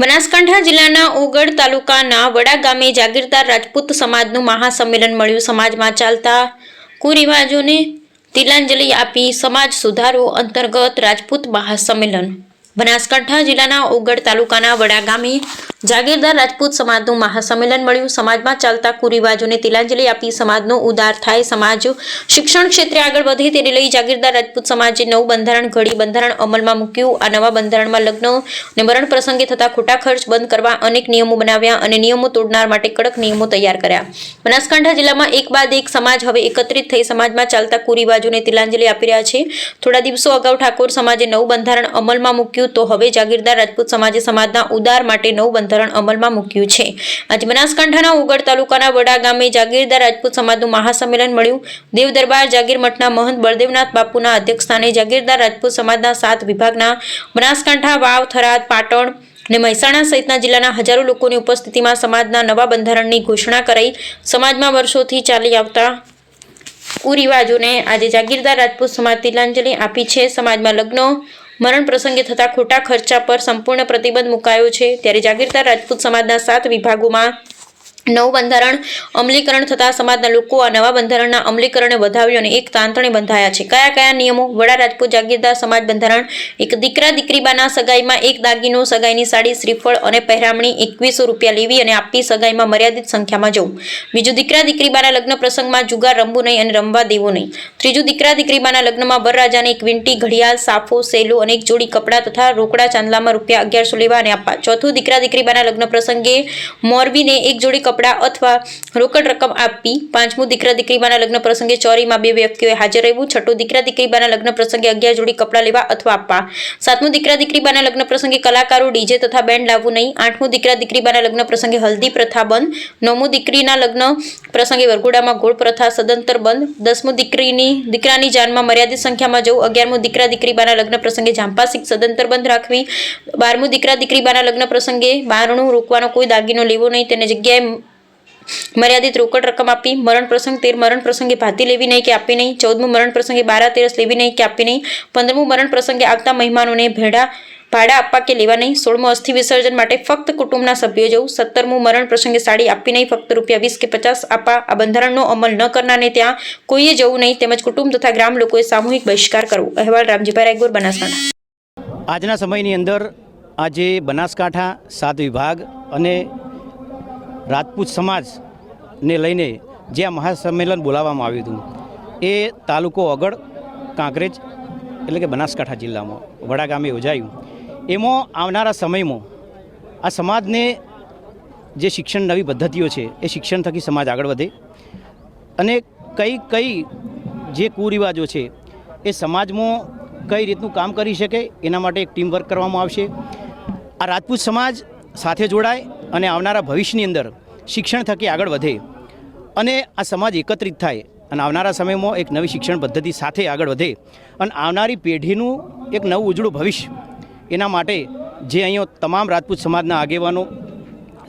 બનાસકાંઠા જિલ્લાના ઓગળ તાલુકાના વડા ગામે જાગીરદાર રાજપૂત સમાજનું મહાસંમેલન મળ્યું। સમાજમાં ચાલતા કુરિવાજોને તિલાંજલિ આપી સમાજ સુધારો અંતર્ગત રાજપૂત મહાસંમેલન। બનાસકાંઠા જિલ્લાના ઓગળ તાલુકાના વડા ગામે જાગીરદાર રાજપૂત સમાજનું મહાસંમેલન મળ્યું। સમાજમાં ચાલતા કુરિવાજોને તિલાંજલિ આપી સમાજનો ઉદ્ધાર થાય, સમાજ શિક્ષણ ક્ષેત્રે આગળ વધે તેને લઈ જાગીરદાર રાજપૂત સમાજે નવું બંધારણ ઘડી બંધારણ અમલમાં મૂક્યું। આ નવા બંધારણમાં લગ્ન અને મરણ પ્રસંગે થતા ખોટા ખર્ચ બંધ કરવા અનેક નિયમો બનાવ્યા અને નિયમો તોડનાર માટે કડક નિયમો તૈયાર કર્યા। બનાસકાંઠા જિલ્લામાં એક બાદ એક સમાજ હવે એકત્રિત થઈ સમાજમાં ચાલતા કુરિવાજોને તિલાંજલિ આપી રહ્યા છે। થોડા દિવસો અગાઉ ઠાકોર સમાજે નવું બંધારણ અમલમાં મૂક્યું તો હવે જાગીરદાર રાજપૂત સમાજે સમાજના ઉદ્ધાર માટે નવું બંધારણ અમલમાં મૂક્યું છે। આજે બનાસકાંઠાના ઓગળ તાલુકાના વડા ગામે જાગીરદાર રાજપૂત સમાજનું મહાસંમેલન મળ્યું। દેવ દરબાર જાગીર મઠના મહંત બળદેવનાથ બાપુના અધ્યક્ષસ્થાને જાગીરદાર રાજપૂત સમાજના 7 વિભાગના બનાસકાંઠા, વાવ, થરાદ, પાટણ અને મહેસાણા સહિતના જિલ્લાના હજારો લોકોની ઉપસ્થિતિમાં સમાજના નવા બંધારણની ઘોષણા કરાઈ। સમાજમાં વર્ષોથી ચાલી આવતા કુરિવાજોને આજે જાગીરદાર રાજપૂત સમાજ તિલાંજલિ આપી છે। સમાજમાં લગ્ન મરણ પ્રસંગે થતા ખોટા ખર્ચા પર સંપૂર્ણ પ્રતિબંધ મુકાયો છે। ત્યારે જાગીરદાર રાજપૂત સમાજના 7 વિભાગોમાં નવું બંધારણ અમલીકરણ થતા સમાજના લોકો આ નવા બંધારણના અમલીકરણને વધાવ્યું અને એક તાંતણે બંધાયા છે। કયા કયા નિયમો? વડા રાજપૂત જાગીરદાર સમાજ બંધારણ: એક દીકરા દીકરીબાના સગાઈમાં એક દાગીનો, સગાઈની સાડી, શ્રીફળ અને પહેરામણી 2100 રૂપિયા લેવી અને આપી સગાઈમાં મર્યાદિત સંખ્યામાં જવું। બીજું, દીકરા દીકરીબાના લગ્ન પ્રસંગમાં જુગાર રમવું નહીં અને રમવા દેવો નહીં। ત્રીજું, દીકરા દીકરીબાના લગ્નમાં વરરાજાને એક વીંટી, ઘડિયાળ, સાફો, સેલો અને એક જોડી કપડાં તથા રોકડા ચાંદલામાં રૂપિયા 1100 લેવા અને આપવા। ચોથું, દીકરા દીકરીબાના લગ્ન પ્રસંગે મોરબીને એક જોડી કપડાં અથવા રોકડ રકમ આપવી। પાંચમું, દીકરા દીકરીબાના લગ્ન પ્રસંગે ચોરીમાં 2 વ્યક્તિઓએ હાજર રહેવું। છઠ્ઠું, દીકરા દીકરીબાના લગ્ન પ્રસંગે 11 જોડી કપડાં લેવા અથવા આપવા। સાતમું, દીકરા દીકરીબાના લગ્ન પ્રસંગે કલાકારો, ડીજે તથા બેન્ડ લાવવું નહીં। આઠમું, દીકરા દીકરીબાના લગ્ન પ્રસંગે હલ્દી પ્રથા બંધ। નવમું, દીકરીના લગ્ન પ્રસંગે વરઘોડામાં ગોળ પ્રથા સદંતર બંધ। 10મું, દીકરાની જાનમાં મર્યાદિત સંખ્યામાં જવું। 11મું, દીકરા દીકરીબાના લગ્ન પ્રસંગે જાંપાસિક સદંતર બંધ રાખવી। 12મું, દીકરા દીકરીબાના લગ્ન પ્રસંગે બારણું રોકવાનો કોઈ દાગીનો લેવો નહીં, તેને જગ્યાએ મર્યાદિત રોકડ રકમ આપી। મરણ પ્રસંગ: 13 મરણ પ્રસંગે ભાતી લેવી નહીં કે આપવી નહીં। 14મું, મરણ પ્રસંગે બારા તેરસ લેવી નહીં કે આપવી નહીં। 15મું, મરણ પ્રસંગે આવતા મહેમાનોને ભાડા આપવા કે લેવા નહીં। 16મું, અસ્થિ વિસર્જન માટે ફક્ત કુટુંબના સભ્યો જવું। 17મું, મરણ પ્રસંગે સાડી આપવી નહીં, ફક્ત રૂપિયા 20 કે 50 આપવા। આ બંધારણનો અમલ ન કરનારને ત્યાં કોઈએ જવું નહીં તેમજ કુટુંબ તથા ગ્રામ લોકોએ સામૂહિક બહિષ્કાર કરવો। અહેવાલ રામજીભાઈ રાયગોર, બનાસકાંઠા। આજના સમયની અંદર આજે બનાસકાંઠા 7 વિભાગ અને રાજપૂત સમાજને લઈને જે આ મહાસંમેલન બોલાવવામાં આવ્યું હતું એ તાલુકો ઓગળ કાંકરેજ એટલે કે બનાસકાંઠા જિલ્લામાં વડા ગામે યોજાયું। એમાં આવનારા સમયમાં આ સમાજને જે શિક્ષણ નવી પદ્ધતિઓ છે એ શિક્ષણ થકી સમાજ આગળ વધે અને કઈ જે કુરિવાજો છે એ સમાજમાં કઈ રીતનું કામ કરી શકે એના માટે એક ટીમ વર્ક કરવામાં આવશે। આ રાજપૂત સમાજ સાથે જોડાય અને આવનારા ભવિષ્યની અંદર શિક્ષણ થકી આગળ વધે અને આ સમાજ એકત્રિત થાય અને આવનારા સમયમાં એક નવી શિક્ષણ પદ્ધતિ સાથે આગળ વધે અને આવનારી પેઢીનું એક નવું ઉજળું ભવિષ્ય એના માટે જે અહીંયા તમામ રાજપૂત સમાજના આગેવાનો,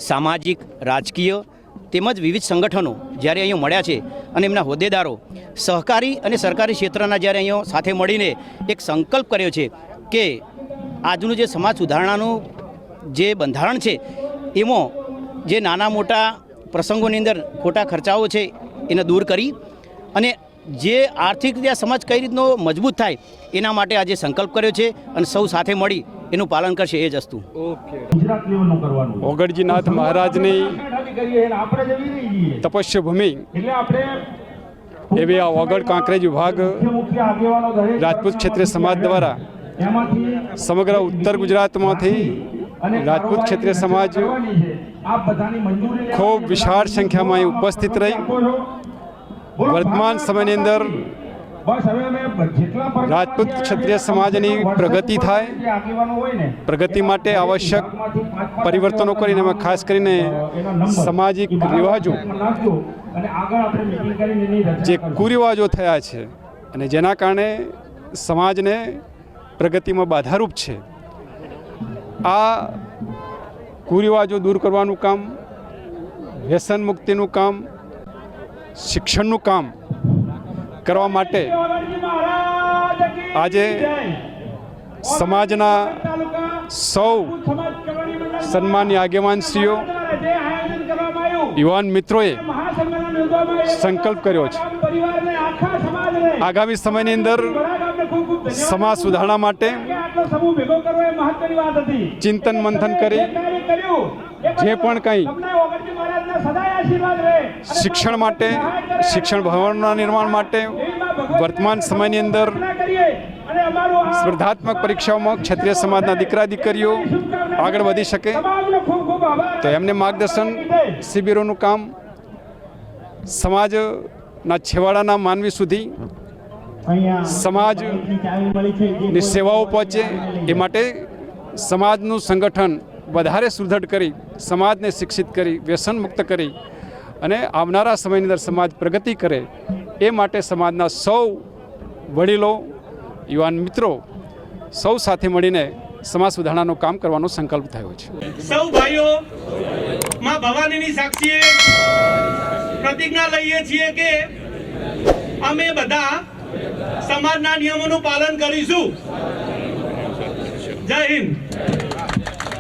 સામાજિક, રાજકીય તેમજ વિવિધ સંગઠનો જ્યારે અહીંયા મળ્યા છે અને એમના હોદ્દેદારો સહકારી અને સરકારી ક્ષેત્રના જ્યારે અહીંયા સાથે મળીને એક સંકલ્પ કર્યો છે કે આજનું જે સમાજ સુધારણાનું જે બંધારણ છે એમાં જે નાના મોટા પ્રસંગોની અંદર ખોટા ખર્ચાઓ છે એને દૂર કરી અને જે આર્થિક રીતે સમાજ કઈ રીતનો મજબૂત થાય એના માટે આજે સંકલ્પ કર્યો છે અને સૌ સાથે મળી એનું પાલન કરશે એ જ વસ્તુ। ઓગળજીનાથ મહારાજની તપસ્યા ભૂમિ એવી આ ઓગળ કાંકરેજ વિભાગ રાજપૂત ક્ષત્રિય સમાજ દ્વારા સમગ્ર ઉત્તર ગુજરાતમાંથી રાજપૂત ક્ષત્રિય સમાજ ખૂબ વિશાળ સંખ્યામાં ઉપસ્થિત રહી વર્તમાન સમયની અંદર રાજપૂત ક્ષત્રિય સમાજની પ્રગતિ થાય, પ્રગતિ માટે આવશ્યક પરિવર્તનો કરીને અમે ખાસ કરીને સામાજિક રિવાજો જે કુરિવાજો થયા છે અને જેના કારણે સમાજને પ્રગતિમાં બાધારૂપ છે આ કુરિવાજો દૂર કરવાનું કામ, વ્યસન મુક્તિનું કામ, શિક્ષણનું કામ કરવા માટે આજે સમાજના સૌ સન્માનીય આગેવાનશ્રીઓ, યુવાન મિત્રોએ સંકલ્પ કર્યો છે આગામી સમયની અંદર સમાજ સુધારણા માટે ચિંતન મંથન કરી જે પણ કંઈ શિક્ષણ માટે, શિક્ષણ ભવનના નિર્માણ માટે, વર્તમાન સમયની અંદર સ્પર્ધાત્મક પરીક્ષાઓમાં ક્ષત્રિય સમાજના દીકરા દીકરીઓ આગળ વધી શકે તો એમને માર્ગદર્શન શિબિરોનું કામ સમાજના છેવાડાના માનવી સુધી સમાજની સેવાઓ પહોંચે એ માટે સમાજનું સંગઠન વધારે સુદૃઢ કરી, સમાજને શિક્ષિત કરી, વ્યસન મુક્ત કરી અને આવનારા સમયની અંદર સમાજ પ્રગતિ કરે એ માટે સમાજના સૌ વડીલો, યુવાન મિત્રો સૌ સાથે મળીને સમાજ સુધારણાનું કામ કરવાનો સંકલ્પ થયો છે. સૌ ભાઈઓ માં ભવાનીની સાક્ષીએ પ્રતિજ્ઞા લઈએ છીએ કે અમે બધા સમાજના નિયમોનું પાલન કરીશું. જય હિન્દ.